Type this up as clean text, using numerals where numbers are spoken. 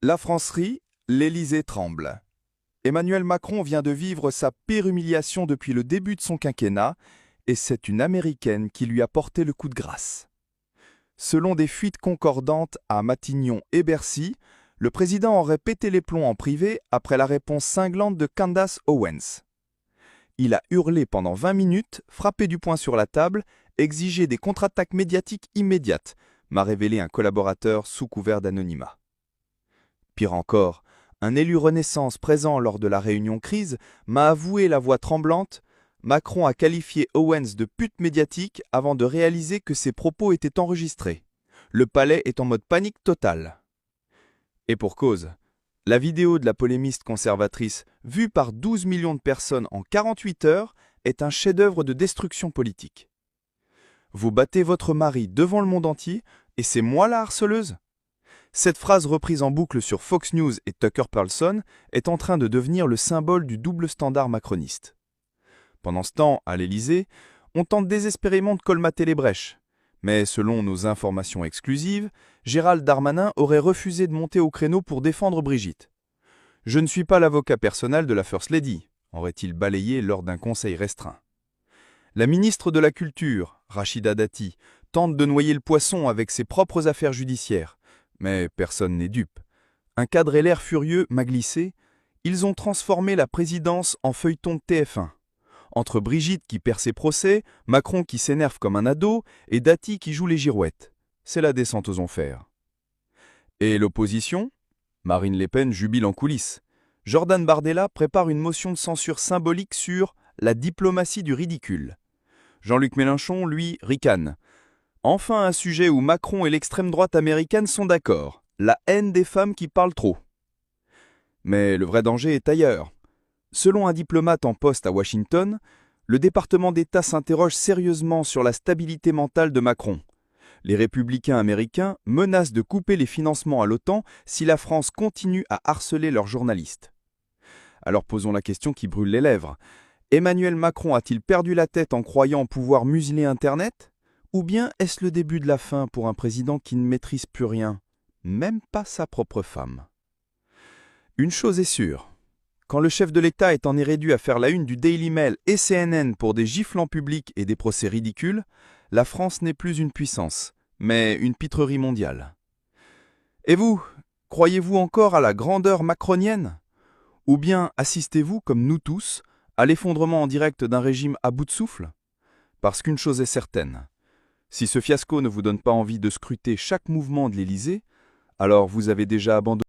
La France rit, l'Élysée tremble. Emmanuel Macron vient de vivre sa pire humiliation depuis le début de son quinquennat, et c'est une Américaine qui lui a porté le coup de grâce. Selon des fuites concordantes à Matignon et Bercy, le président aurait pété les plombs en privé après la réponse cinglante de Candace Owens. Il a hurlé pendant 20 minutes, frappé du poing sur la table, exigé des contre-attaques médiatiques immédiates, m'a révélé un collaborateur sous couvert d'anonymat. Pire encore, un élu Renaissance présent lors de la réunion crise m'a avoué la voix tremblante: Macron a qualifié Owens de pute médiatique avant de réaliser que ses propos étaient enregistrés. Le palais est en mode panique totale. Et pour cause, la vidéo de la polémiste conservatrice, vue par 12 millions de personnes en 48 heures, est un chef-d'œuvre de destruction politique. Vous battez votre mari devant le monde entier et c'est moi la harceleuse? Cette phrase reprise en boucle sur Fox News et Tucker Carlson est en train de devenir le symbole du double standard macroniste. Pendant ce temps, à l'Élysée, on tente désespérément de colmater les brèches. Mais selon nos informations exclusives, Gérald Darmanin aurait refusé de monter au créneau pour défendre Brigitte. « Je ne suis pas l'avocat personnel de la First Lady », aurait-il balayé lors d'un conseil restreint. La ministre de la Culture, Rachida Dati, tente de noyer le poisson avec ses propres affaires judiciaires. Mais personne n'est dupe. Un cadre LR furieux m'a glissé. Ils ont transformé la présidence en feuilleton de TF1. Entre Brigitte qui perd ses procès, Macron qui s'énerve comme un ado et Dati qui joue les girouettes. C'est la descente aux enfers. Et l'opposition? Marine Le Pen jubile en coulisses. Jordan Bardella prépare une motion de censure symbolique sur la diplomatie du ridicule. Jean-Luc Mélenchon, lui, ricane. Enfin un sujet où Macron et l'extrême droite américaine sont d'accord, la haine des femmes qui parlent trop. Mais le vrai danger est ailleurs. Selon un diplomate en poste à Washington, le département d'État s'interroge sérieusement sur la stabilité mentale de Macron. Les républicains américains menacent de couper les financements à l'OTAN si la France continue à harceler leurs journalistes. Alors posons la question qui brûle les lèvres. Emmanuel Macron a-t-il perdu la tête en croyant pouvoir museler Internet ? Ou bien est-ce le début de la fin pour un président qui ne maîtrise plus rien, même pas sa propre femme? Une chose est sûre, quand le chef de l'État est en est réduit à faire la une du Daily Mail et CNN pour des gifles en public et des procès ridicules, la France n'est plus une puissance, mais une pitrerie mondiale. Et vous, croyez-vous encore à la grandeur macronienne? Ou bien assistez-vous, comme nous tous, à l'effondrement en direct d'un régime à bout de souffle? Parce qu'une chose est certaine, si ce fiasco ne vous donne pas envie de scruter chaque mouvement de l'Élysée, alors vous avez déjà abandonné